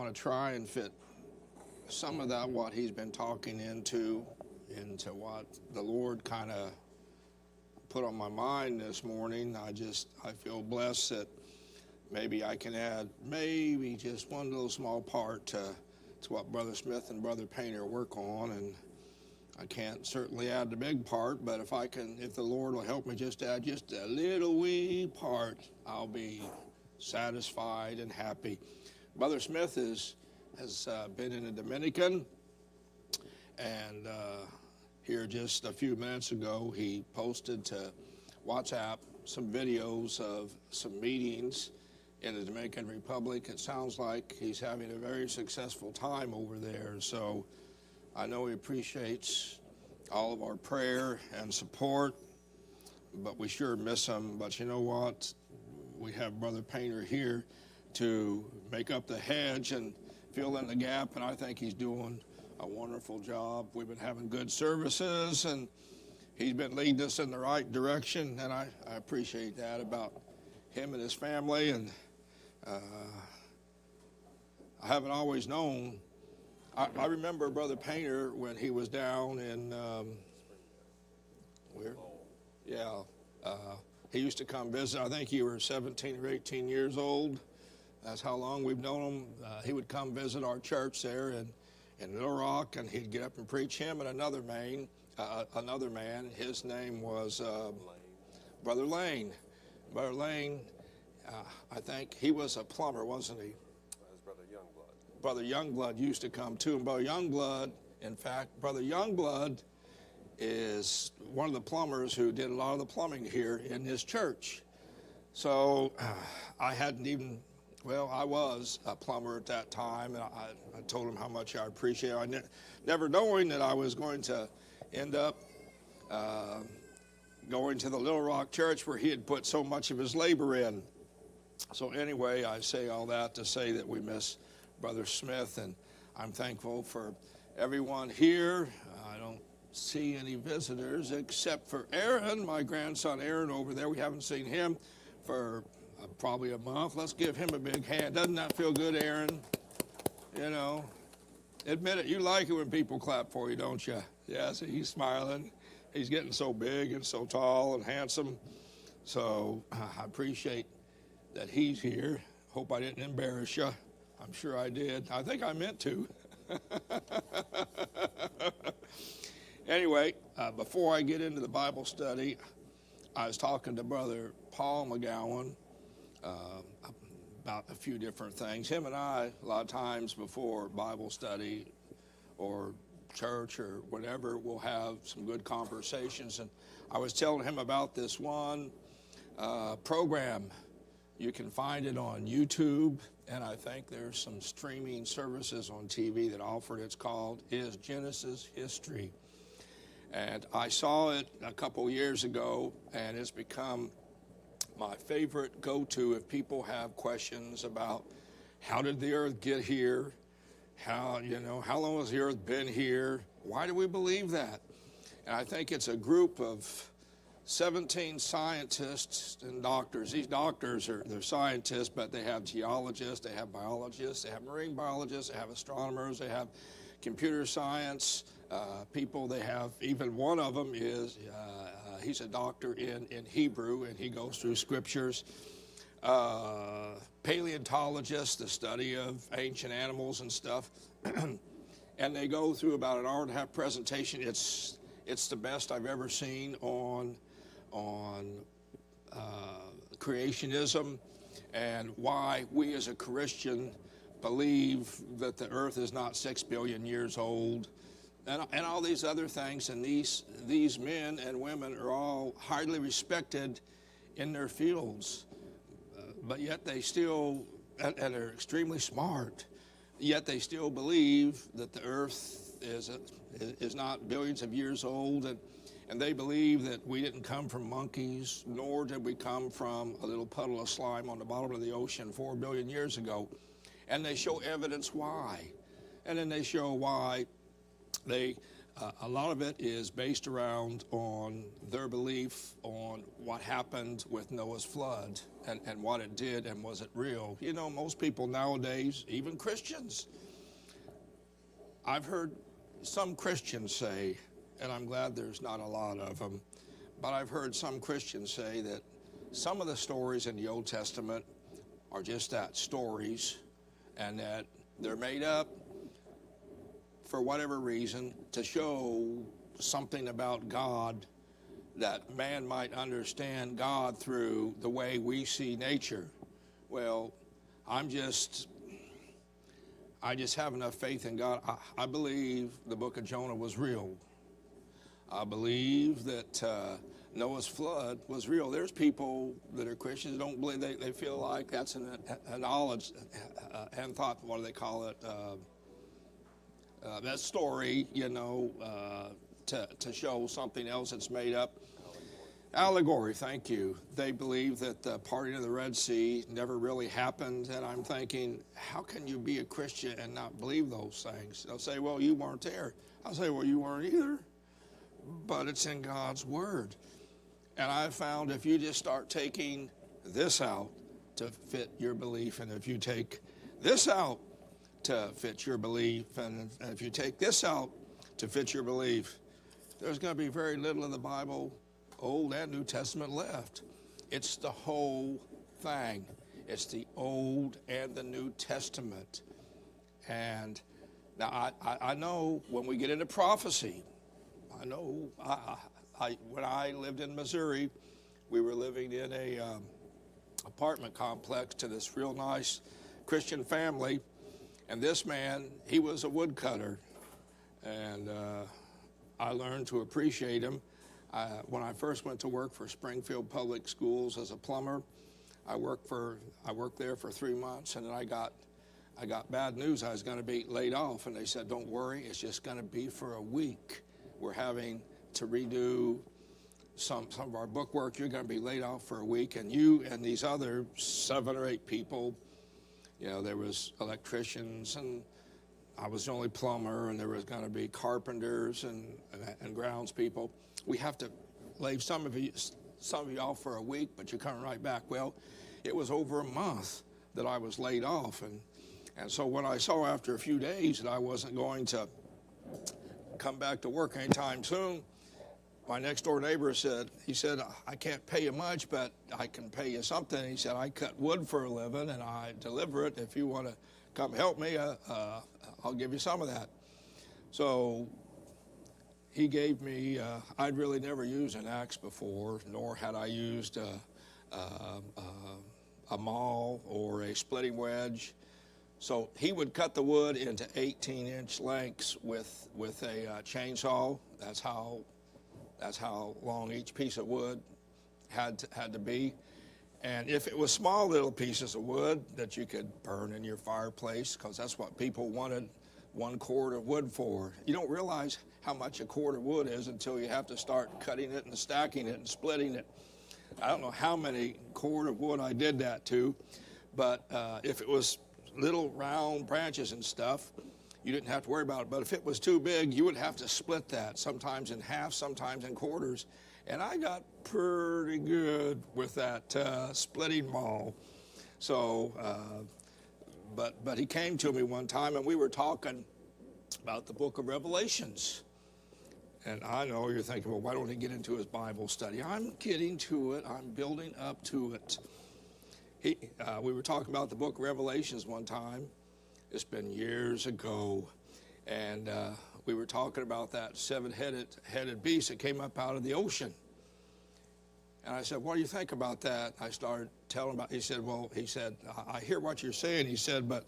want to try and fit some of that, what he's been talking into what the Lord kind of put on my mind this morning. I feel blessed that maybe I can add maybe just one little small part to what Brother Smith and Brother Painter work on, and I can't certainly add the big part, but if the Lord will help me just add just a little wee part, I'll be satisfied and happy. Brother Smith has been in the Dominican, and here just a few minutes ago, he posted to WhatsApp some videos of some meetings in the Dominican Republic. It sounds like he's having a very successful time over there, so I know he appreciates all of our prayer and support, but we sure miss him. But you know what? We have Brother Painter here to make up the hedge and fill in the gap, and I think he's doing a wonderful job. We've been having good services, and he's been leading us in the right direction, and I appreciate that about him and his family. And I haven't always known. I remember Brother Painter when he was down in, where? Yeah. He used to come visit. I think you were 17 or 18 years old. That's how long we've known him. He would come visit our church there in Little Rock, and he'd get up and preach. Him and another man. His name was Brother Lane. Brother Lane, I think he was a plumber, wasn't he? Brother Youngblood used to come too. And Brother Youngblood, in fact, Brother Youngblood is one of the plumbers who did a lot of the plumbing here in his church. So I was a plumber at that time, and I told him how much I appreciate it. Never knowing that I was going to end up going to the Little Rock Church where he had put so much of his labor in. So anyway, I say all that to say that we miss Brother Smith, and I'm thankful for everyone here. I don't see any visitors except for Aaron, my grandson Aaron over there. We haven't seen him for probably a month. Let's give him a big hand. Doesn't that feel good, Aaron? You know, admit it. You like it when people clap for you, don't you? Yeah, see, he's smiling. He's getting so big and so tall and handsome. So I appreciate that he's here. Hope I didn't embarrass you. I'm sure I did. I think I meant to. Anyway, before I get into the Bible study, I was talking to Brother Paul McGowan about a few different things. Him and I, a lot of times before Bible study or church or whatever, we'll have some good conversations. And I was telling him about this one program. You can find it on YouTube, and I think there's some streaming services on TV that offer it. It's called Is Genesis History? And I saw it a couple years ago, and it's become my favorite go-to if people have questions about how did the earth get here? How long has the earth been here? Why do we believe that? And I think it's a group of 17 scientists and doctors. These doctors they're scientists, but they have geologists, they have biologists, they have marine biologists, they have astronomers, they have computer science people. They have, even one of them he's a doctor in Hebrew, and he goes through scriptures. Paleontologists, the study of ancient animals and stuff. And they go through about an hour-and-a-half presentation. It's the best I've ever seen on creationism and why we as a Christian believe that the earth is not 6 billion years old, and all these other things. And these men and women are all highly respected in their fields, but yet they still, and are extremely smart, yet they still believe that the earth is not billions of years old, and they believe that we didn't come from monkeys, nor did we come from a little puddle of slime on the bottom of the ocean 4 billion years ago. And they show evidence why. And then they show why they a lot of it is based around on their belief on what happened with Noah's flood and what it did and was it real. You know, most people nowadays, even Christians, I've heard some Christians say, and I'm glad there's not a lot of them, but I've heard some Christians say that some of the stories in the Old Testament are just that, stories, and that they're made up for whatever reason to show something about God, that man might understand God through the way we see nature. Well, I just have enough faith in God. I believe the book of Jonah was real. I believe that Noah's flood was real. There's people that are Christians that don't believe, they feel like that's an knowledge and thought, what do they call it? That story, you know, to show something else that's made up. Allegory, thank you. They believe that the parting of the Red Sea never really happened, and I'm thinking, how can you be a Christian and not believe those things? They'll say, well, you weren't there. I'll say, well, you weren't either, but it's in God's Word. And I've found if you just start taking this out to fit your belief, and if you take this out to fit your belief, and if you take this out to fit your belief, there's going to be very little of the Bible, Old and New Testament, left. It's the whole thing. It's the Old and the New Testament. And now I know when we get into prophecy, I know when I lived in Missouri, we were living in a apartment complex to this real nice Christian family. And this man, he was a woodcutter, and I learned to appreciate him. When I first went to work for Springfield Public Schools as a plumber, I worked there for 3 months, and then I got bad news. I was going to be laid off, and they said, "Don't worry, it's just going to be for a week. We're having to redo some of our bookwork. You're going to be laid off for a week, and you and these other 7 or 8 people." You know, there was electricians, and I was the only plumber, and there was going to be carpenters and grounds people. We have to lay some of you off for a week, but you're coming right back. Well, it was over a month that I was laid off, and so when I saw after a few days that I wasn't going to come back to work anytime soon, my next door neighbor said, "I can't pay you much, but I can pay you something." He said, "I cut wood for a living and I deliver it. If you want to come help me, I'll give you some of that." So he gave me, I'd really never used an axe before, nor had I used a maul or a splitting wedge. So he would cut the wood into 18-inch lengths with a chainsaw. That's how long each piece of wood had to be. And if it was small little pieces of wood that you could burn in your fireplace, because that's what people wanted 1 cord of wood for. You don't realize how much a cord of wood is until you have to start cutting it and stacking it and splitting it. I don't know how many cord of wood I did that to, but if it was little round branches and stuff, you didn't have to worry about it. But if it was too big, you would have to split that, sometimes in half, sometimes in quarters. And I got pretty good with that splitting maul. So, but he came to me one time, and we were talking about the book of Revelations. And I know you're thinking, well, why don't he get into his Bible study? I'm getting to it. I'm building up to it. We were talking about the book of Revelations one time. It's been years ago, and we were talking about that 7-headed beast that came up out of the ocean. And I said, "What do you think about that?" I started telling about. He said, "I hear what you're saying." He said, but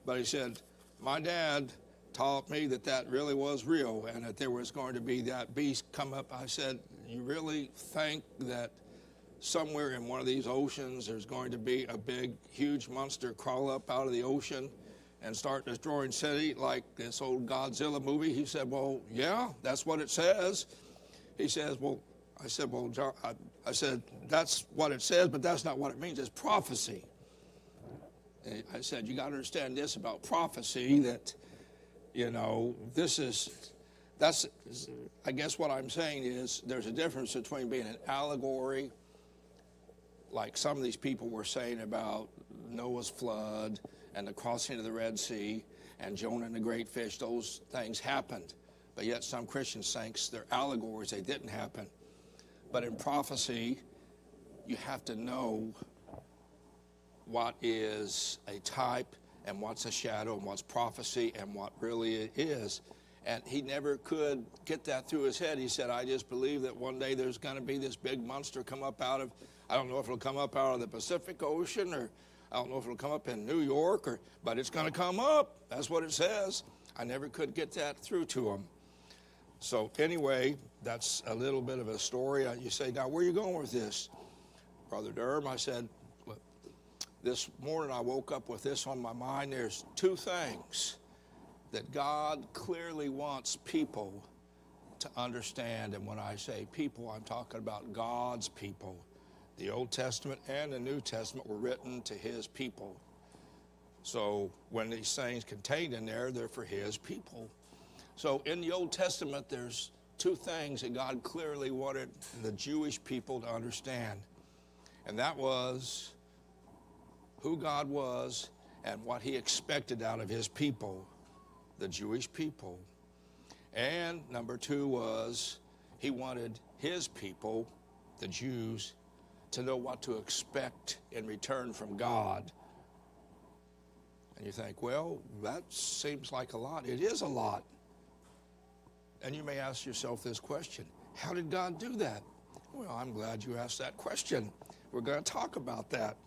he said, "My dad taught me that really was real, and that there was going to be that beast come up." I said, "You really think that somewhere in one of these oceans there's going to be a big, huge monster crawl up out of the ocean and start destroying city like this old Godzilla movie?" He said, "Well, yeah, that's what it says." He says, "Well," I said, "Well, John," I said, "that's what it says, but that's not what it means. It's prophecy." And I said, "You got to understand this about prophecy, that, you know, this is that's, I guess what I'm saying is there's a difference between being an allegory, like some of these people were saying about Noah's flood and the crossing of the Red Sea and Jonah and the great fish. Those things happened, but yet some Christians think they're allegories. They didn't happen. But in prophecy, you have to know what is a type and what's a shadow and what's prophecy and what really it is. And he never could get that through his head. He said, I just believe that one day there's going to be this big monster come up out of, I don't know if it'll come up out of the Pacific Ocean, or I don't know if it'll come up in New York, but it's going to come up. That's what it says. I never could get that through to him. So anyway, that's a little bit of a story. You say, now where are you going with this? Brother Durham, I said, look, this morning I woke up with this on my mind. There's two things that God clearly wants people to understand. And when I say people, I'm talking about God's people. The Old Testament and the New Testament were written to his people. So when these things contained in there, they're for his people. So in the Old Testament, there's two things that God clearly wanted the Jewish people to understand. And that was who God was and what he expected out of his people, the Jewish people. And number two was he wanted his people, the Jews, to know what to expect in return from God. And you think, well, that seems like a lot. It is a lot. And you may ask yourself this question, how did God do that? Well, I'm glad you asked that question. We're going to talk about that.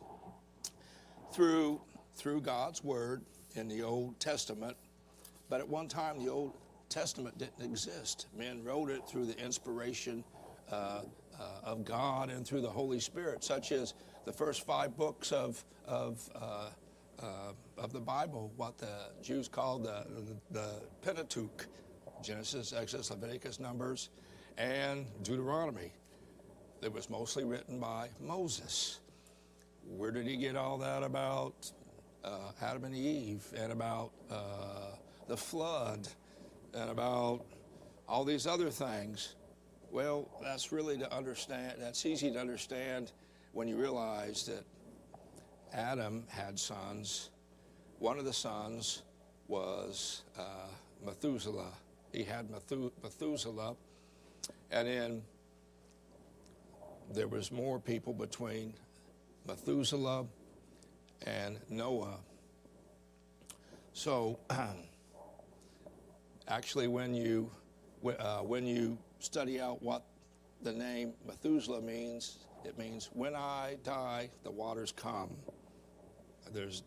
Through God's word in the Old Testament, but at one time the Old Testament didn't exist. Men wrote it through the inspiration of God and through the Holy Spirit, such as the first 5 books of the Bible, what the Jews called the Pentateuch, Genesis, Exodus, Leviticus, Numbers, and Deuteronomy. It was mostly written by Moses. Where did he get all that about Adam and Eve, and about the flood, and about all these other things? Well, that's really to understand, that's easy to understand when you realize that Adam had sons. One of the sons was Methuselah. He had Methuselah, and then there was more people between Methuselah and Noah. So actually when you study out what the name Methuselah means, it means when I die, the waters come. There's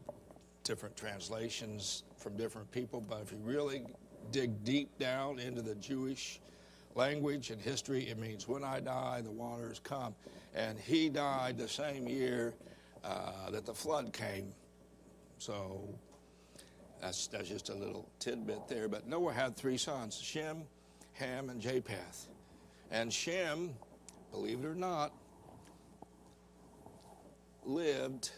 different translations from different people, but if you really dig deep down into the Jewish language and history, it means when I die, the waters come. And he died the same year that the flood came. So that's just a little tidbit there. But Noah had 3 sons, Shem, Ham, and Japheth. And Shem, believe it or not, lived,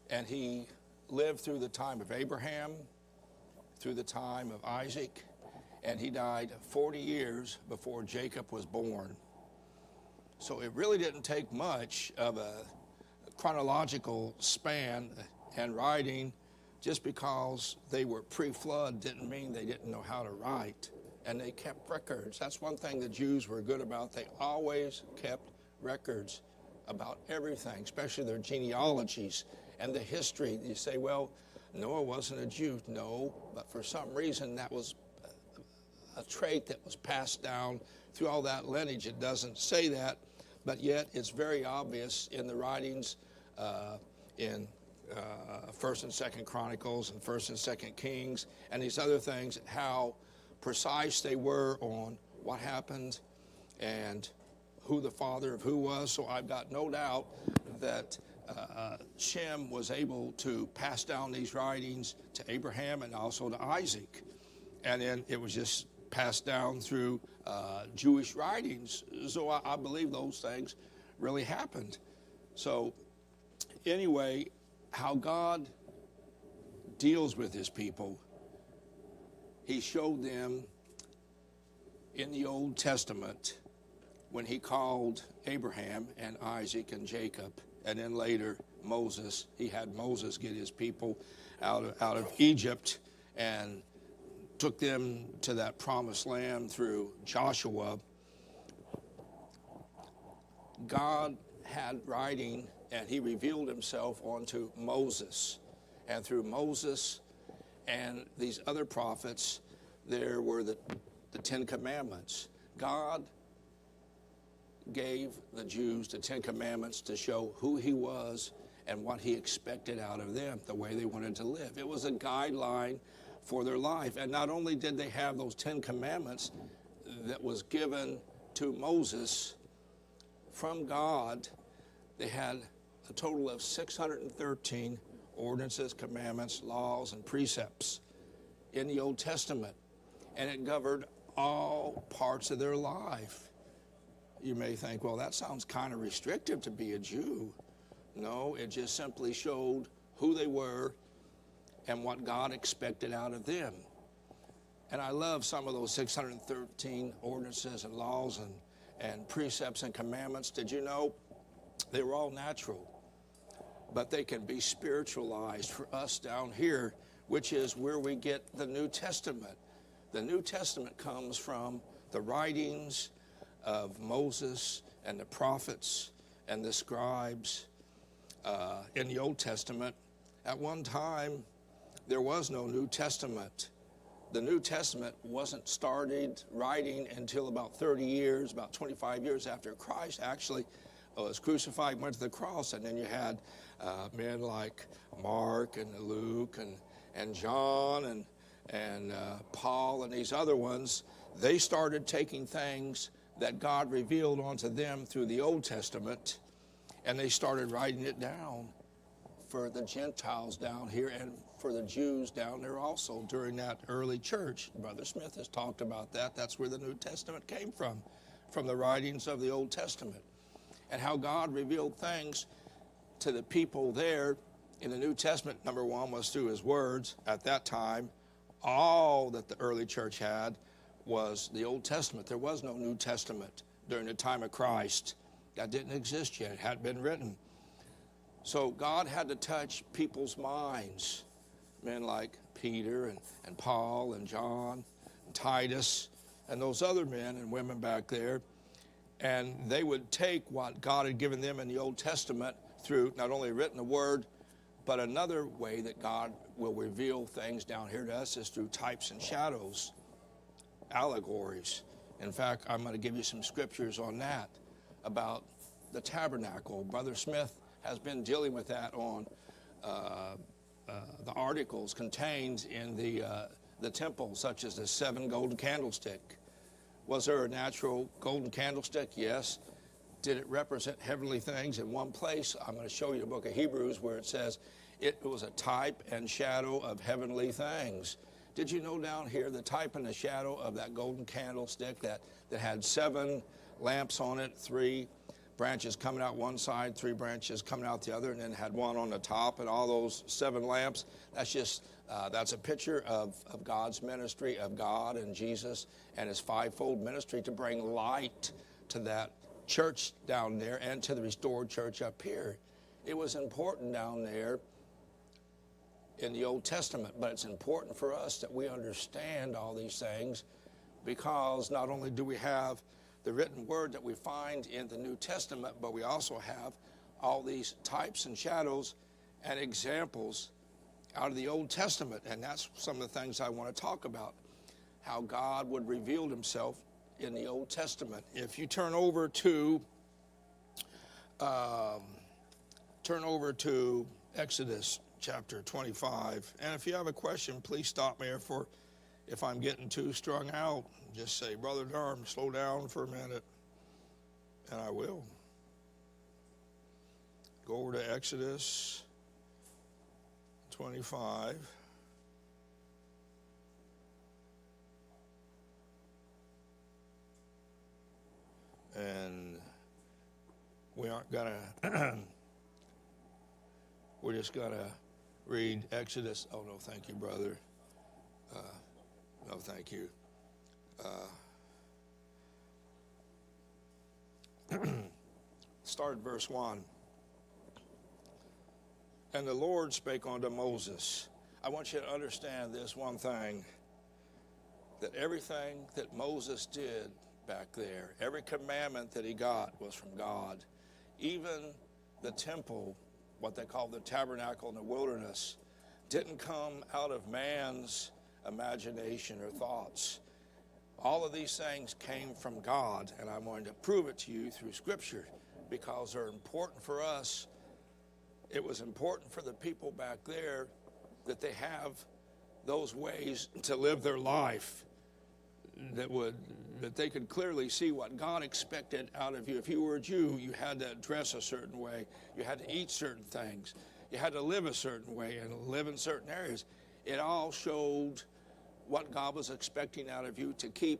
and he lived through the time of Abraham, through the time of Isaac, and he died 40 years before Jacob was born. So it really didn't take much of a chronological span and writing. Just because they were pre-flood didn't mean they didn't know how to write. And they kept records. That's one thing the Jews were good about. They always kept records about everything, especially their genealogies and the history. You say, well, Noah wasn't a Jew. No, but for some reason that was a trait that was passed down through all that lineage. It doesn't say that, but yet it's very obvious in the writings in 1st and 2nd Chronicles and 1st and 2nd Kings and these other things, how precise they were on what happened and who the father of who was. So I've got no doubt that Shem was able to pass down these writings to Abraham and also to Isaac. And then it was just passed down through Jewish writings. So I believe those things really happened. So anyway, how God deals with his people, he showed them in the Old Testament, when he called Abraham and Isaac and Jacob, and then later Moses, he had Moses get his people out of Egypt and took them to that promised land through Joshua. God had writing, and he revealed himself onto Moses. And through Moses and these other prophets, there were the Ten Commandments. God gave the Jews the Ten Commandments to show who he was and what he expected out of them, the way they wanted to live. It was a guideline for their life. And not only did they have those Ten Commandments that was given to Moses from God, they had a total of 613 ordinances, commandments, laws, and precepts in the Old Testament. And it governed all parts of their life. You may think, well, that sounds kind of restrictive to be a Jew. No, it just simply showed who they were and what God expected out of them. And I love some of those 613 ordinances and laws and precepts and commandments. Did you know they were all natural, but they can be spiritualized for us down here, which is where we get the New Testament. The New Testament comes from the writings of Moses and the prophets and the scribes in the Old Testament. At one time, there was no New Testament. The New Testament wasn't started writing until about 30 years, about 25 years after Christ actually was crucified, went to the cross. And then you had men like Mark and Luke and John and Paul and these other ones. They started taking things that God revealed onto them through the Old Testament, and they started writing it down for the Gentiles down here and for the Jews down there also during that early church. Brother Smith has talked about that. That's where the New Testament came from the writings of the Old Testament, and how God revealed things to the people there in the New Testament. Number one was through his words. At that time, all that the early church had was the Old Testament. There was no New Testament during the time of Christ. That didn't exist yet. It hadn't been written. So God had to touch people's minds. Men like Peter and Paul and John and Titus and those other men and women back there. And they would take what God had given them in the Old Testament through not only written the word, but another way that God will reveal things down here to us is through types and shadows, allegories. In fact, I'm going to give you some scriptures on that about the tabernacle. Brother Smith has been dealing with that on the articles contained in the temple, such as the 7 golden candlestick. Was there a natural golden candlestick? Yes. Did it represent heavenly things in one place? I'm going to show you the book of Hebrews where it says it was a type and shadow of heavenly things. Did you know down here the type and the shadow of that golden candlestick that had 7 lamps on it, 3 branches coming out one side, 3 branches coming out the other, and then had one on the top, and all those 7 lamps? That's just that's a picture of God's ministry, of God and Jesus and his 5-fold ministry to bring light to that church down there and to the restored church up here. It was important down there in the Old Testament, but it's important for us that we understand all these things, because not only do we have the written word that we find in the New Testament, but we also have all these types and shadows and examples out of the Old Testament. And that's some of the things I want to talk about, how God would reveal himself in the Old Testament. If you turn over to Exodus chapter 25, and if you have a question, please stop me, if I'm getting too strung out, just say, Brother Durham, slow down for a minute, and I will. Go over to Exodus 25. And we aren't going to, we're just going to read Exodus. Oh, no, thank you, brother. No, thank you. start at verse 1. And the Lord spake unto Moses. I want you to understand this one thing, that everything that Moses did back there, every commandment that he got was from God. Even the temple, what they call the tabernacle in the wilderness, didn't come out of man's imagination or thoughts. All of these things came from God, and I'm going to prove it to you through Scripture because they're important for us. It was important for the people back there that they have those ways to live their life that they could clearly see what God expected out of you. If you were a Jew, you had to dress a certain way. You had to eat certain things. You had to live a certain way and live in certain areas. It all showed what God was expecting out of you to keep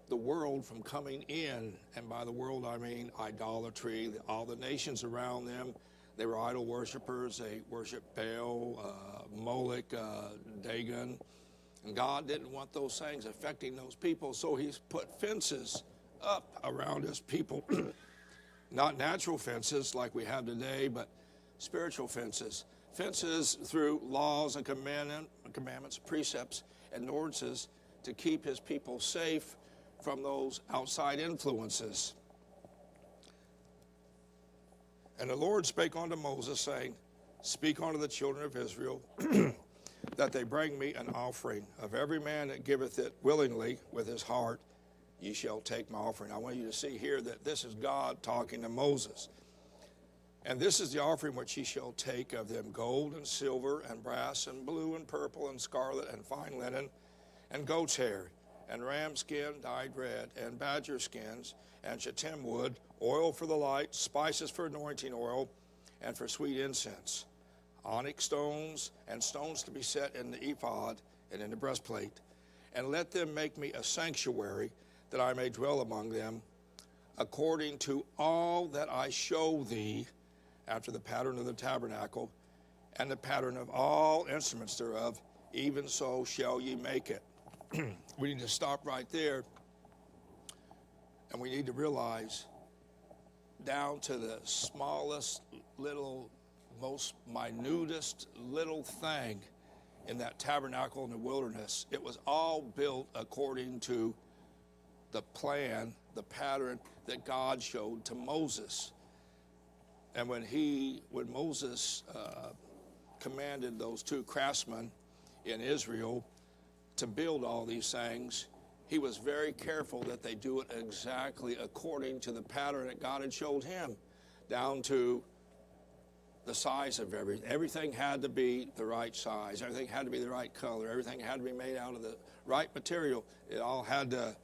the world from coming in. And by the world, I mean idolatry. All the nations around them, they were idol worshipers. They worshiped Baal, Moloch, Dagon. And God didn't want those things affecting those people, so he's put fences up around his people. Not natural fences like we have today, but spiritual fences. Fences through laws and commandments, precepts, and ordinances to keep his people safe from those outside influences. And the Lord spake unto Moses, saying, Speak unto the children of Israel, that they bring me an offering. Of every man that giveth it willingly with his heart, ye shall take my offering. I want you to see here that this is God talking to Moses. And this is the offering which ye shall take of them: gold and silver and brass and blue and purple and scarlet and fine linen and goat's hair and ram skin dyed red and badger skins and shittim wood, oil for the light, spices for anointing oil, and for sweet incense, onyx stones and stones to be set in the ephod and in the breastplate. And let them make me a sanctuary, that I may dwell among them, according to all that I show thee, after the pattern of the tabernacle, and the pattern of all instruments thereof, even so shall ye make it. We need to stop right there, and we need to realize down to the smallest little, most minutest little thing in that tabernacle in the wilderness, it was all built according to the plan, the pattern that God showed to Moses. And when Moses commanded those two craftsmen in Israel to build all these things, he was very careful that they do it exactly according to the pattern that God had showed him, down to the size of everything. Everything had to be the right size. Everything had to be the right color. Everything had to be made out of the right material. It all had to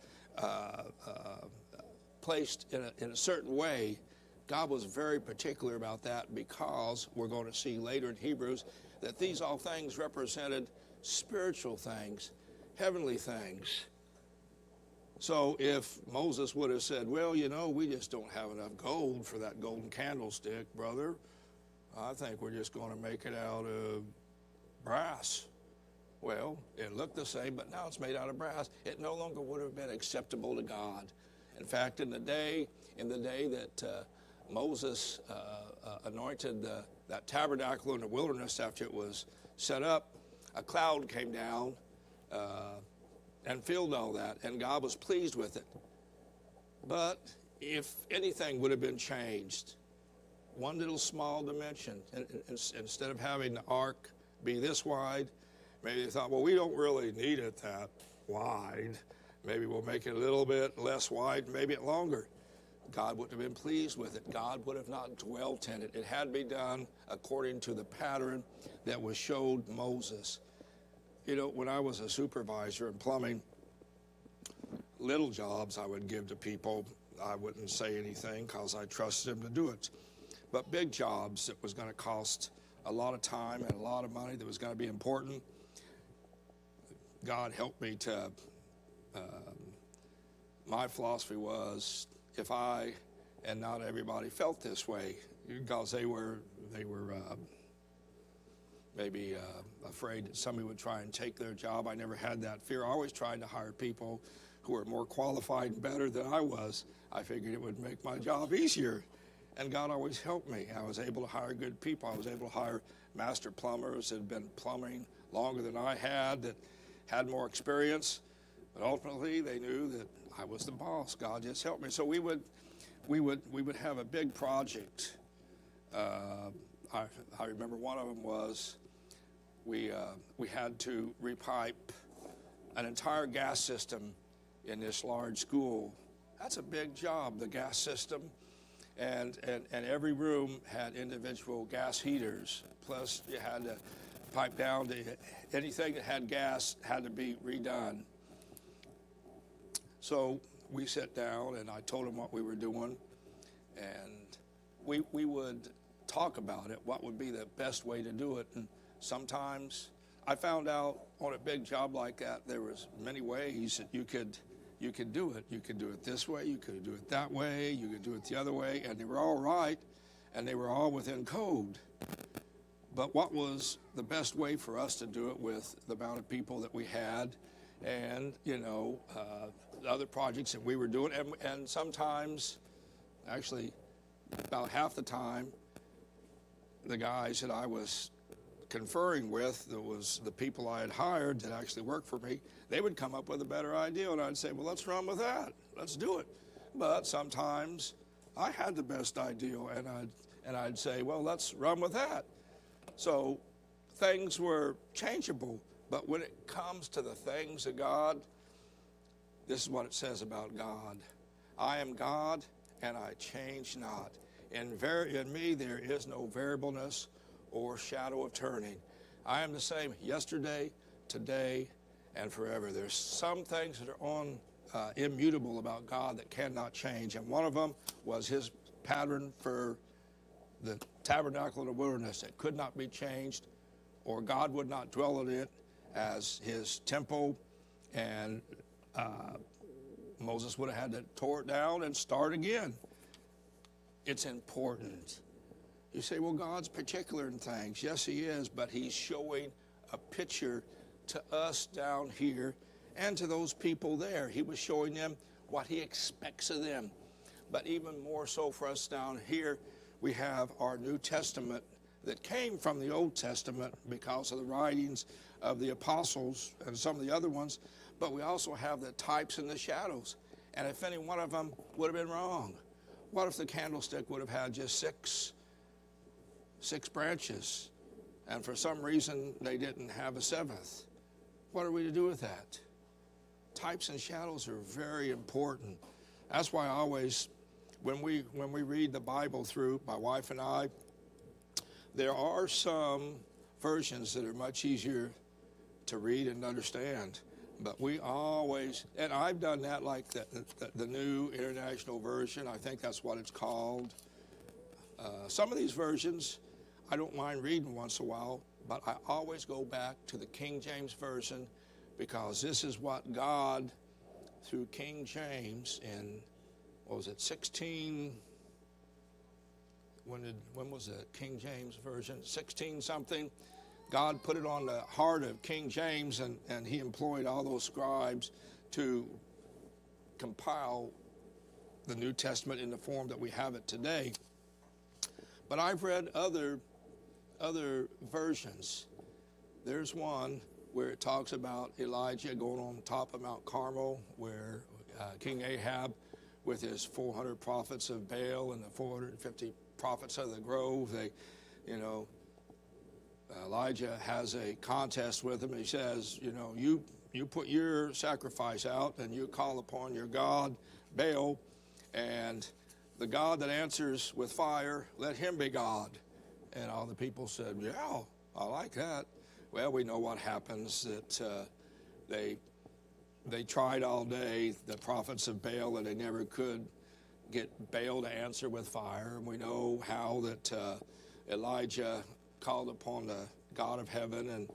placed in a certain way. God was very particular about that, because we're going to see later in Hebrews that these all things represented spiritual things, heavenly things. So if Moses would have said, well, you know, we just don't have enough gold for that golden candlestick, brother, I think we're just going to make it out of brass. Well, it looked the same, but now it's made out of brass. It no longer would have been acceptable to God. In fact, in the day that Moses anointed that tabernacle in the wilderness, after it was set up, a cloud came down and filled all that, and God was pleased with it. But if anything would have been changed, one little small dimension, instead of having the ark be this wide, maybe they thought, well, we don't really need it that wide. Maybe we'll make it a little bit less wide, maybe it longer. God wouldn't have been pleased with it. God would have not dwelt in it. It had to be done according to the pattern that was showed Moses. You know, when I was a supervisor in plumbing, little jobs I would give to people, I wouldn't say anything because I trusted them to do it. But big jobs that was going to cost a lot of time and a lot of money, that was going to be important, God helped me to, my philosophy was, if I, and not everybody felt this way, because they were maybe afraid that somebody would try and take their job. I never had that fear. I always tried to hire people who were more qualified and better than I was. I figured it would make my job easier. And God always helped me. I was able to hire good people. I was able to hire master plumbers that had been plumbing longer than I had, that had more experience. But ultimately, they knew that I was the boss. God just helped me. So we would have a big project. I remember one of them was we had to repipe an entire gas system in this large school. That's a big job, the gas system. And every room had individual gas heaters. Plus, you had to pipe down to anything that had gas had to be redone. So we sat down, and I told him what we were doing, and we would talk about it, what would be the best way to do it. And sometimes I found out on a big job like that, there was many ways that you could do it. You could do it this way, you could do it that way, you could do it the other way, and they were all right, and they were all within code. But what was the best way for us to do it with the amount of people that we had, and the other projects that we were doing, and sometimes, actually, about half the time, the guys that I was conferring with, that was the people I had hired that actually worked for me, they would come up with a better idea, and I'd say, well, let's run with that. Let's do it. But sometimes I had the best idea, and I'd say, well, let's run with that. So things were changeable, but when it comes to the things of God, this is what it says about God. I am God, and I change not. In me there is no variableness or shadow of turning. I am the same yesterday, today, and forever. There's some things that are immutable about God that cannot change, and one of them was his pattern for the tabernacle in the wilderness. It could not be changed, or God would not dwell in it as his temple, and Moses would have had to tore it down and start again. It's important. You say, well, God's particular in things. Yes, he is, but he's showing a picture to us down here and to those people there. He was showing them what he expects of them. But even more so for us down here, we have our New Testament that came from the Old Testament because of the writings of the apostles and some of the other ones, but we also have the types and the shadows. And if any one of them would have been wrong, what if the candlestick would have had just six branches, and for some reason they didn't have a seventh? What are we to do with that? Types and shadows are very important. That's why I always, when we read the Bible through, my wife and I, there are some versions that are much easier to read and understand. But we always, and I've done that like the New International Version. I think that's what it's called. Some of these versions, I don't mind reading once in a while, but I always go back to the King James Version, because this is what God, through King James in, what was it, 16, when was it, King James Version, 16 something, God put it on the heart of King James, and he employed all those scribes to compile the New Testament in the form that we have it today. But I've read other versions. There's one where it talks about Elijah going on top of Mount Carmel, where King Ahab, with his 400 prophets of Baal and the 450 prophets of the grove, Elijah has a contest with him. He says, you put your sacrifice out and you call upon your God, Baal, and the God that answers with fire, let him be God. And all the people said, yeah, I like that. Well, we know what happens, that they tried all day, the prophets of Baal, and they never could get Baal to answer with fire. And we know how that Elijah called upon the God of heaven,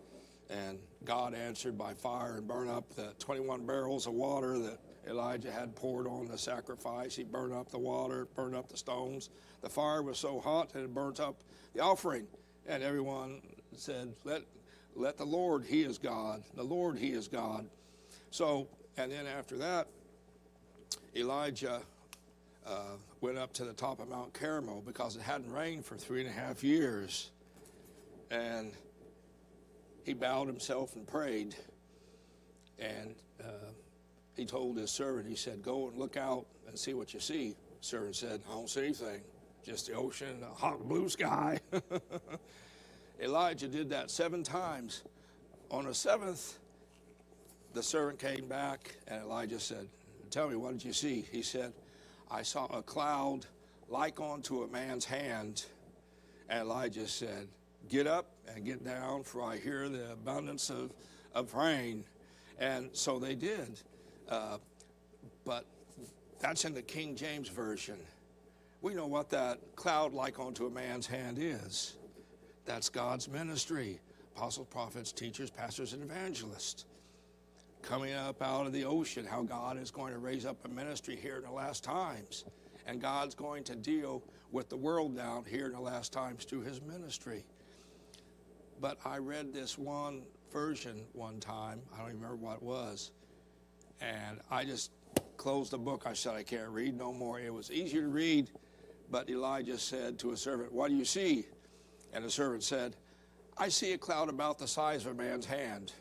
and God answered by fire and burned up the 21 barrels of water that Elijah had poured on the sacrifice. He burned up the water, burned up the stones. The fire was so hot that it burnt up the offering. And everyone said, let the Lord, he is God. The Lord, he is God. So, and then after that, Elijah went up to the top of Mount Carmel because it hadn't rained for 3.5 years. And he bowed himself and prayed. And he told his servant, he said, go and look out and see what you see. The servant said, I don't see anything, just the ocean, a hot blue sky. Elijah did that 7 times. On the 7th, the servant came back, and Elijah said, tell me, what did you see? He said, I saw a cloud like unto a man's hand. And Elijah said, get up and get down, for I hear the abundance of rain. And so they did. But that's in the King James Version. We know what that cloud like unto a man's hand is. That's God's ministry. Apostles, prophets, teachers, pastors, and evangelists. Coming up out of the ocean, how God is going to raise up a ministry here in the last times. And God's going to deal with the world down here in the last times through his ministry. But I read this one version one time. I don't even remember what it was. And I just closed the book. I said, I can't read no more. It was easier to read. But Elijah said to a servant, what do you see? And the servant said, I see a cloud about the size of a man's hand.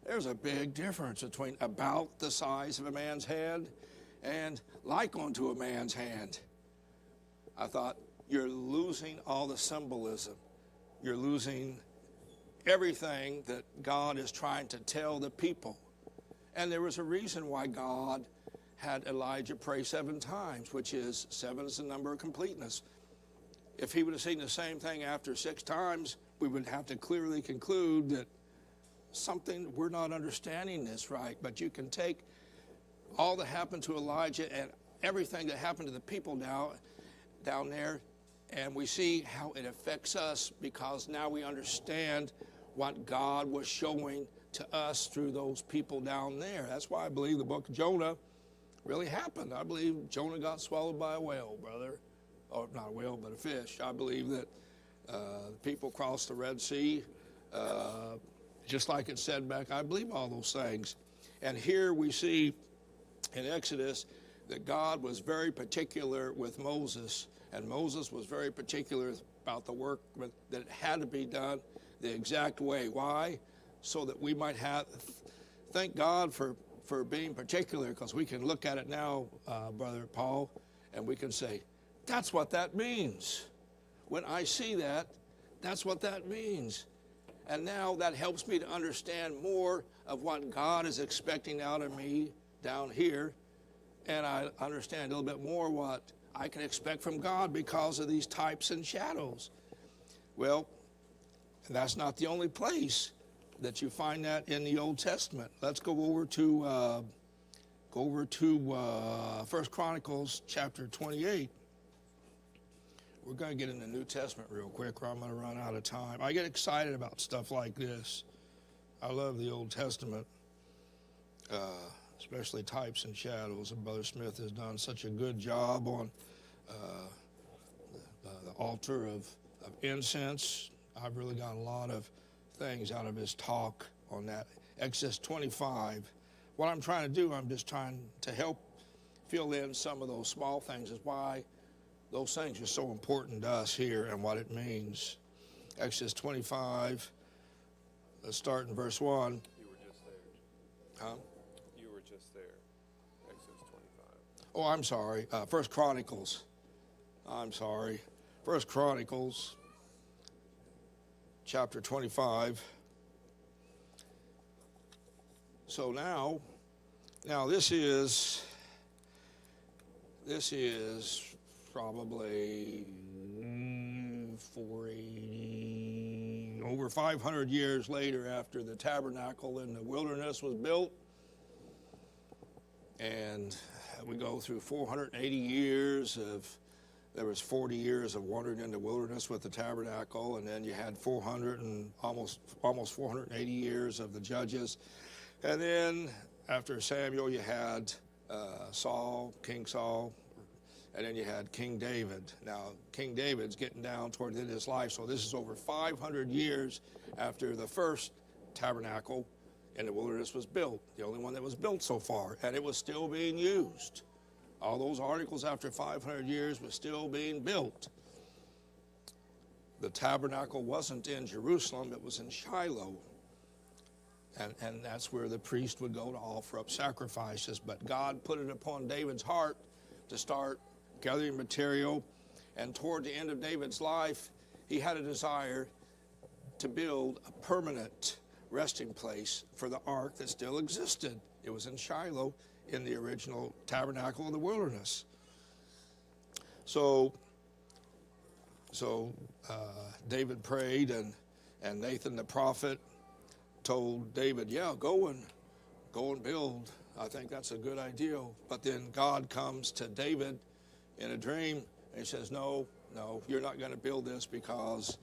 There's a big difference between about the size of a man's hand and like unto a man's hand. I thought, you're losing all the symbolism. You're losing everything that God is trying to tell the people. And there was a reason why God had Elijah pray 7 times, which is 7 is the number of completeness. If he would have seen the same thing after 6 times, we would have to clearly conclude that something, we're not understanding this right. But you can take all that happened to Elijah and everything that happened to the people down there, and we see how it affects us, because now we understand what God was showing to us through those people down there. That's why I believe the book of Jonah really happened. I believe Jonah got swallowed by a whale, brother. Or not a whale, but a fish. I believe that the people crossed the Red Sea, just like it said back. I believe all those things. And here we see in Exodus that God was very particular with Moses, and Moses was very particular about the work that had to be done the exact way. Why? So that we might thank God for being particular, because we can look at it now, Brother Paul, and we can say, that's what that means. When I see that, that's what that means. And now that helps me to understand more of what God is expecting out of me down here. And I understand a little bit more what I can expect from God because of these types and shadows. Well, that's not the only place that you find that in the Old Testament. Let's go over to 1 Chronicles chapter 28. We're going to get in the New Testament real quick, or I'm going to run out of time. I get excited about stuff like this. I love the Old Testament, especially types and shadows. And Brother Smith has done such a good job on the altar of incense. I've really got a lot of things out of his talk on that. Exodus 25. What I'm trying to do, I'm just trying to help fill in some of those small things, is why those things are so important to us here and what it means. Exodus 25, let's start in verse 1. You were just there. Huh? You were just there. Exodus 25. Oh, I'm sorry. 1 Chronicles. I'm sorry. 1 Chronicles, chapter 25. So now this is probably 480, over 500 years later after the tabernacle in the wilderness was built. And we go through 480 years there was 40 years of wandering in the wilderness with the tabernacle, and then you had 400 and almost 480 years of the judges. And then after Samuel, you had King Saul, and then you had King David. Now, King David's getting down toward the end of his life, so this is over 500 years after the first tabernacle in the wilderness was built, the only one that was built so far, and it was still being used. All those articles after 500 years was still being built. The tabernacle wasn't in Jerusalem, it was in Shiloh. And that's where the priest would go to offer up sacrifices. But God put it upon David's heart to start gathering material. And toward the end of David's life, he had a desire to build a permanent resting place for the ark that still existed. It was in Shiloh in the original tabernacle of the wilderness. So David prayed, and Nathan the prophet told David, yeah, go and build. I think that's a good idea. But then God comes to David in a dream, and he says, no, you're not going to build this because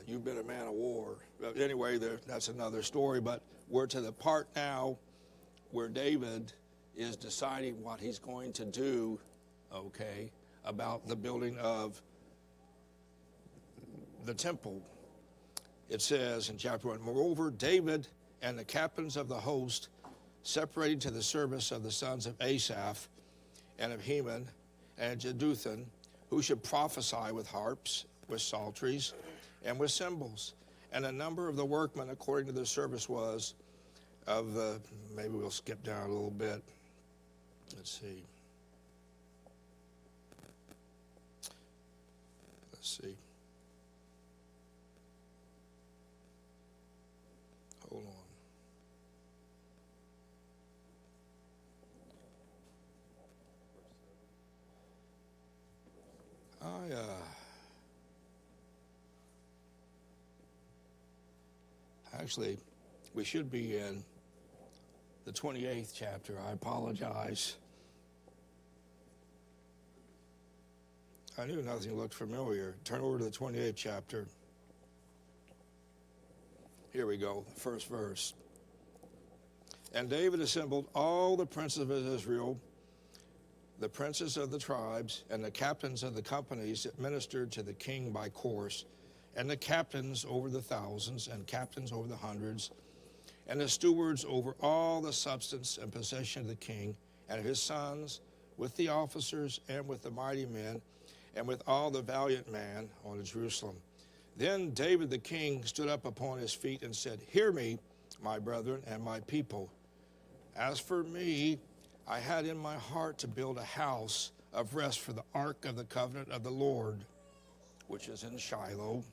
you've been a man of war. But anyway, that's another story. But we're to the part now where David is deciding what he's going to do, okay, about the building of the temple. It says in chapter 1, moreover, David and the captains of the host separated to the service of the sons of Asaph and of Heman and Jeduthun, who should prophesy with harps, with psalteries, and with cymbals. And the number of the workmen according to their service was of the, maybe we'll skip down a little bit. Let's see. Hold on. Actually, we should be in the 28th chapter. I apologize. I knew nothing looked familiar. Turn over to the 28th chapter. Here we go, the first verse. And David assembled all the princes of Israel, the princes of the tribes, and the captains of the companies that ministered to the king by course, and the captains over the thousands, and captains over the hundreds, and the stewards over all the substance and possession of the king, and of his sons, with the officers, and with the mighty men, and with all the valiant men on Jerusalem. Then David the king stood up upon his feet and said, hear me, my brethren and my people. As for me, I had in my heart to build a house of rest for the ark of the covenant of the Lord, which is in Shiloh,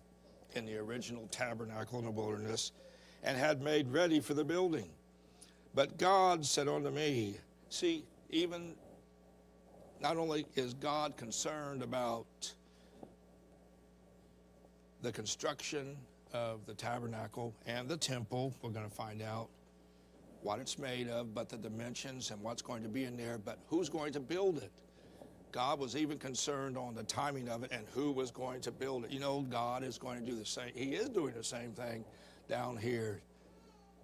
in the original tabernacle in the wilderness, and had made ready for the building. But God said unto me, see, even not only is God concerned about the construction of the tabernacle and the temple, we're going to find out what it's made of, but the dimensions and what's going to be in there, but who's going to build it? God was even concerned on the timing of it and who was going to build it. You know, God is going to do the same. He is doing the same thing down here.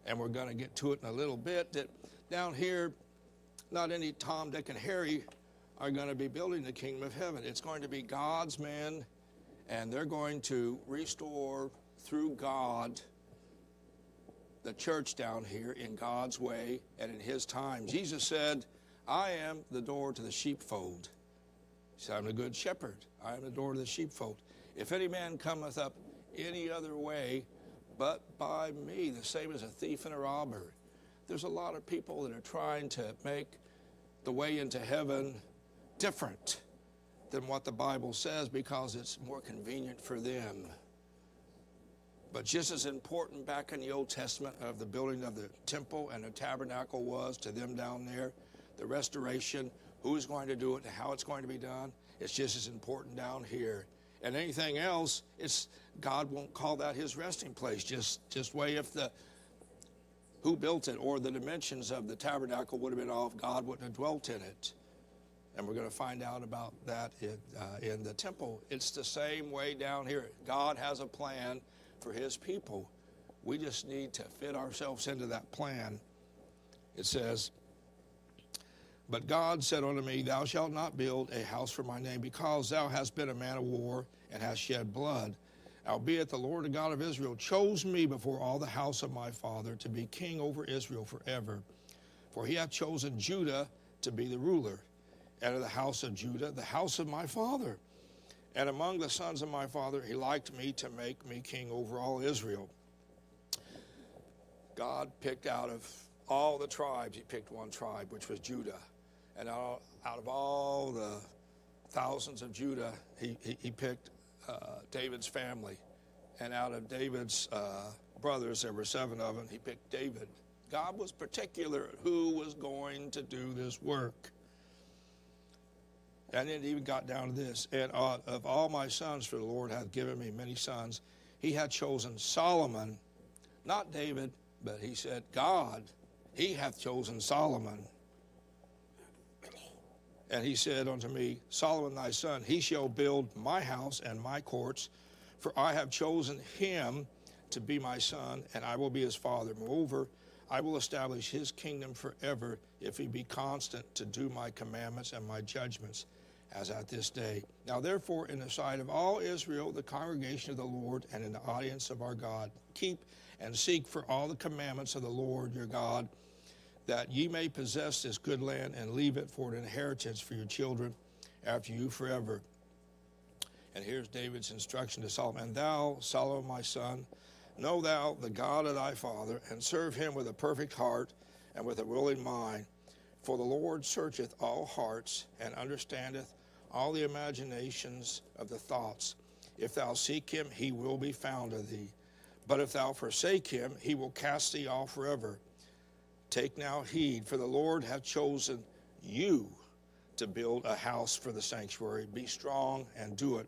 And we're going to get to it in a little bit, that down here, not any Tom, Dick, and Harry are going to be building the kingdom of heaven. It's going to be God's men, and they're going to restore through God the church down here in God's way and in his time. Jesus said, I am the door to the sheepfold. He said, I'm the good shepherd. I am the door to the sheepfold. If any man cometh up any other way but by me, the same as a thief and a robber. There's a lot of people that are trying to make the way into heaven different than what the Bible says because it's more convenient for them. But just as important back in the Old Testament of the building of the temple and the tabernacle was to them down there, the restoration, who's going to do it and how it's going to be done, it's just as important down here. And anything else, God won't call that his resting place. Just way if who built it or the dimensions of the tabernacle would have been off, God wouldn't have dwelt in it. And we're going to find out about that in the temple. It's the same way down here. God has a plan for his people. We just need to fit ourselves into that plan. It says, but God said unto me, thou shalt not build a house for my name, because thou hast been a man of war and hast shed blood. Albeit the Lord, the God of Israel, chose me before all the house of my father to be king over Israel forever. For he hath chosen Judah to be the ruler. and of the house of Judah, the house of my father. And among the sons of my father, he liked me to make me king over all Israel. God picked out of all the tribes, he picked one tribe, which was Judah. And out of all the thousands of Judah, he picked David's family. And out of David's brothers, there were 7 of them, he picked David. God was particular who was going to do this work. And it even got down to this. And of all my sons, for the Lord hath given me many sons, he had chosen Solomon, not David, but he said, God, he hath chosen Solomon. And he said unto me, Solomon thy son, he shall build my house and my courts, for I have chosen him to be my son, and I will be his father. Moreover, I will establish his kingdom forever, if he be constant to do my commandments and my judgments, as at this day. Now therefore, in the sight of all Israel, the congregation of the Lord, and in the audience of our God, keep and seek for all the commandments of the Lord your God, that ye may possess this good land and leave it for an inheritance for your children after you forever. And here's David's instruction to Solomon. And thou, Solomon my son, know thou the God of thy father, and serve him with a perfect heart and with a willing mind. For the Lord searcheth all hearts, and understandeth all the imaginations of the thoughts. If thou seek him, he will be found of thee. But if thou forsake him, he will cast thee off forever. Take now heed, for the Lord hath chosen you to build a house for the sanctuary. Be strong and do it.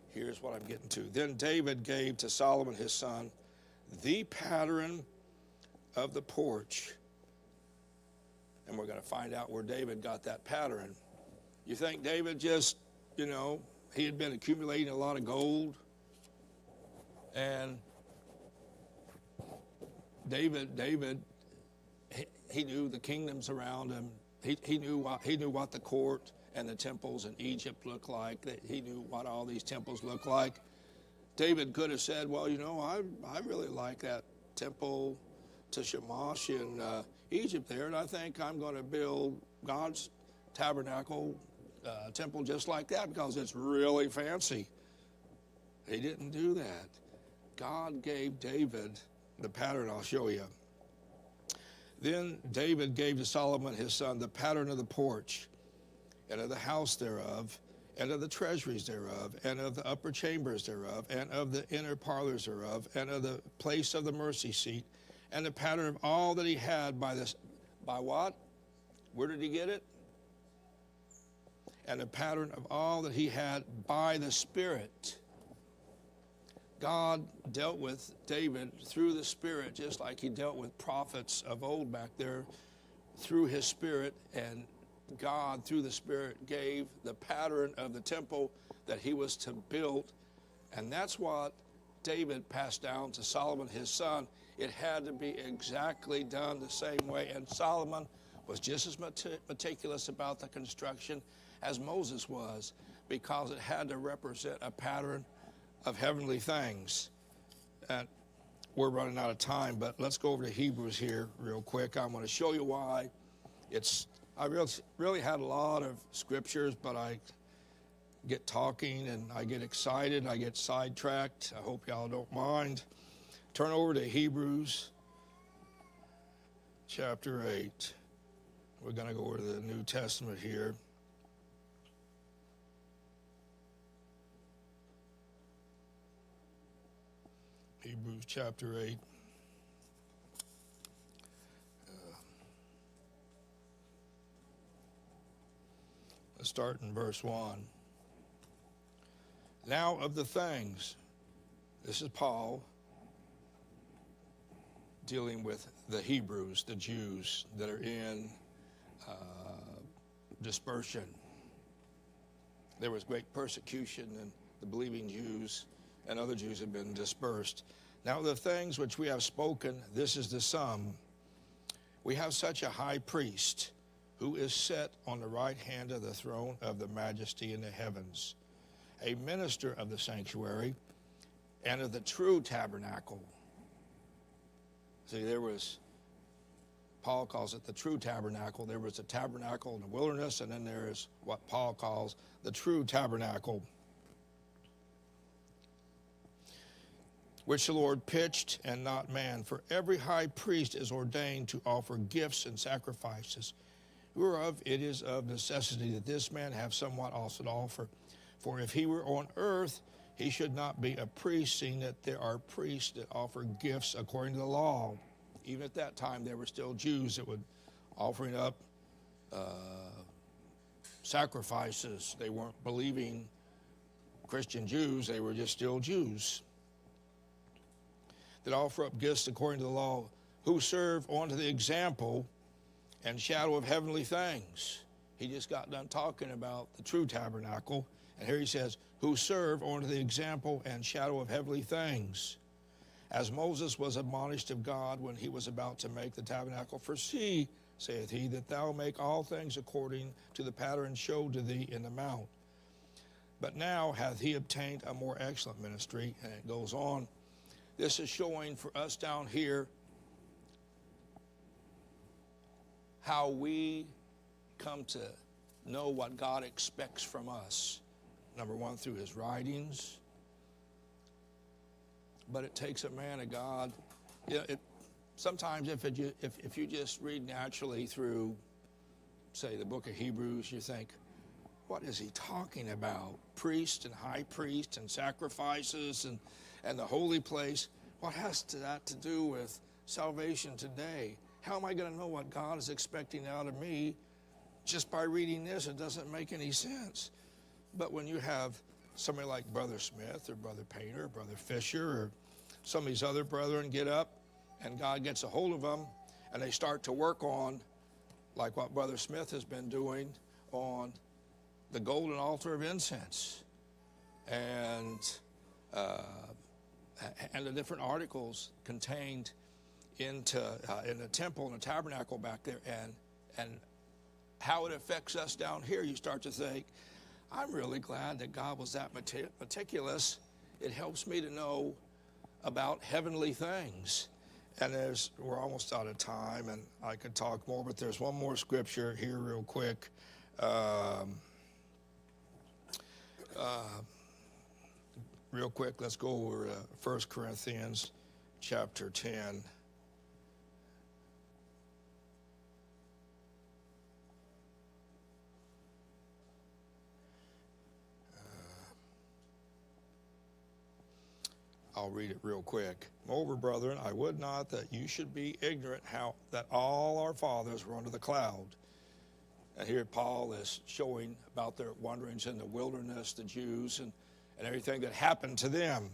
Here's what I'm getting to. Then David gave to Solomon his son the pattern of the porch. And we're going to find out where David got that pattern. You think David just, he had been accumulating a lot of gold, and David, he knew the kingdoms around him. He knew what the court and the temples in Egypt looked like. He knew what all these temples looked like. David could have said, well, I really like that temple to Shamash in Egypt there, and I think I'm going to build God's tabernacle temple just like that because it's really fancy. He didn't do that. God gave David the pattern. I'll show you. Then David gave to Solomon his son the pattern of the porch, and of the house thereof, and of the treasuries thereof, and of the upper chambers thereof, and of the inner parlors thereof, and of the place of the mercy seat, and the pattern of all that he had by what? Where did he get it? And the pattern of all that he had by the Spirit. God dealt with David through the Spirit, just like he dealt with prophets of old back there through his Spirit, and God through the Spirit gave the pattern of the temple that he was to build, and that's what David passed down to Solomon his son. It had to be exactly done the same way, and Solomon was just as meticulous about the construction as Moses was, because it had to represent a pattern of heavenly things. And we're running out of time, but let's go over to Hebrews here real quick. I'm going to show you why. I really had a lot of scriptures, but I get talking and I get excited, I get sidetracked. I hope y'all don't mind. Turn over to Hebrews chapter 8. We're going to go over to the New Testament here. Hebrews chapter 8. Let's start in verse 1. Now of the things, this is Paul dealing with the Hebrews, the Jews that are in dispersion. There was great persecution, and the believing Jews and other Jews have been dispersed. Now the things which we have spoken, this is the sum. We have such a high priest who is set on the right hand of the throne of the majesty in the heavens, a minister of the sanctuary and of the true tabernacle. See, Paul calls it the true tabernacle. There was a tabernacle in the wilderness, and then there is what Paul calls the true tabernacle, which the Lord pitched and not man. For every high priest is ordained to offer gifts and sacrifices, whereof it is of necessity that this man have somewhat also to offer. For if he were on earth, he should not be a priest, seeing that there are priests that offer gifts according to the law. Even at that time, there were still Jews that would offering up sacrifices. They weren't believing Christian Jews. They were just still Jews that offer up gifts according to the law, who serve unto the example and shadow of heavenly things. He just got done talking about the true tabernacle, and here he says, who serve unto the example and shadow of heavenly things. As Moses was admonished of God when he was about to make the tabernacle, for see, saith he, that thou make all things according to the pattern showed to thee in the mount. But now hath he obtained a more excellent ministry, and it goes on. This is showing for us down here how we come to know what God expects from us. Number one, through his writings. But it takes a man of God. Sometimes if you just read naturally through, say, the book of Hebrews, you think, what is he talking about? Priest and high priest and sacrifices and the holy place. What has that to do with salvation today? How am I going to know what God is expecting out of me just by reading this? It doesn't make any sense. But when you have somebody like Brother Smith or Brother Painter or Brother Fisher or some of these other brethren get up and God gets a hold of them and they start to work on, like what Brother Smith has been doing on the golden altar of incense and the different articles contained in the temple and the tabernacle back there, and how it affects us down here. You start to think, I'm really glad that God was that meticulous. It helps me to know about heavenly things. And we're almost out of time, and I could talk more, but there's one more scripture here real quick. Real quick, let's go over to 1 Corinthians chapter 10. I'll read it real quick. Moreover, brethren, I would not that you should be ignorant how that all our fathers were under the cloud. And here Paul is showing about their wanderings in the wilderness, the Jews, and everything that happened to them.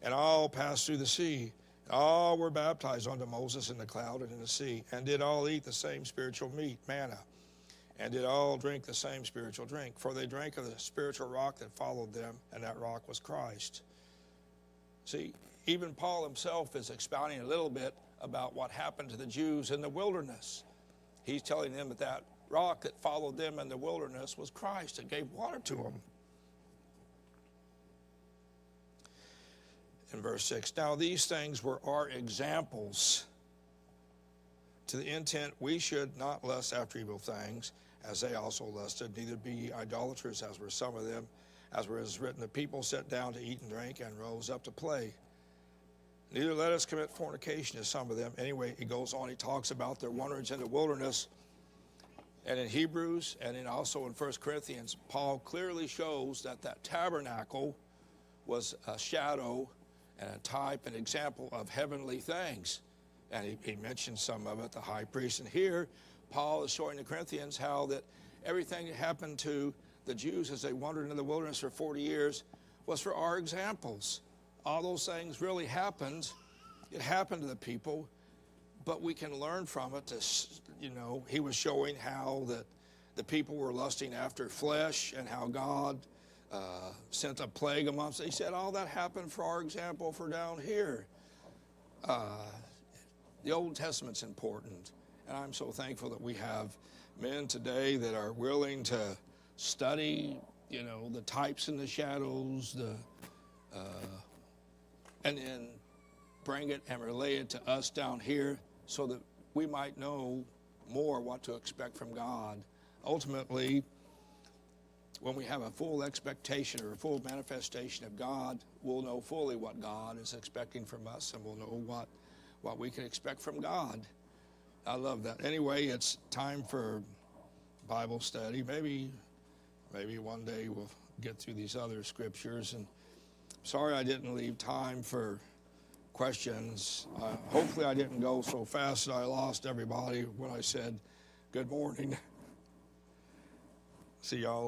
And all passed through the sea. And all were baptized unto Moses in the cloud and in the sea, and did all eat the same spiritual meat, manna, and did all drink the same spiritual drink. For they drank of the spiritual rock that followed them, and that rock was Christ. See, even Paul himself is expounding a little bit about what happened to the Jews in the wilderness. He's telling them that rock that followed them in the wilderness was Christ that gave water to them. In verse 6, now these things were our examples, to the intent we should not lust after evil things, as they also lusted, neither be ye idolaters, as were some of them. As was written, the people sat down to eat and drink and rose up to play. Neither let us commit fornication, as some of them. Anyway, he goes on, he talks about their wanderings in the wilderness. And in Hebrews and also in 1 Corinthians, Paul clearly shows that tabernacle was a shadow and a type and example of heavenly things. And he mentioned some of it, the high priest. And here, Paul is showing the Corinthians how that everything that happened to the Jews as they wandered in the wilderness for 40 years was for our examples. All those things really happened. It happened to the people, but we can learn from it. He was showing how that the people were lusting after flesh and how God sent a plague amongst them. He said all that happened for our example for down here. The Old Testament's important, and I'm so thankful that we have men today that are willing to study, the types and the shadows, and then bring it and relay it to us down here so that we might know more what to expect from God. Ultimately, when we have a full expectation or a full manifestation of God, we'll know fully what God is expecting from us, and we'll know what we can expect from God. I love that. Anyway, it's time for Bible study. Maybe one day we'll get through these other scriptures. And sorry I didn't leave time for questions. Hopefully I didn't go so fast that I lost everybody when I said good morning. See y'all.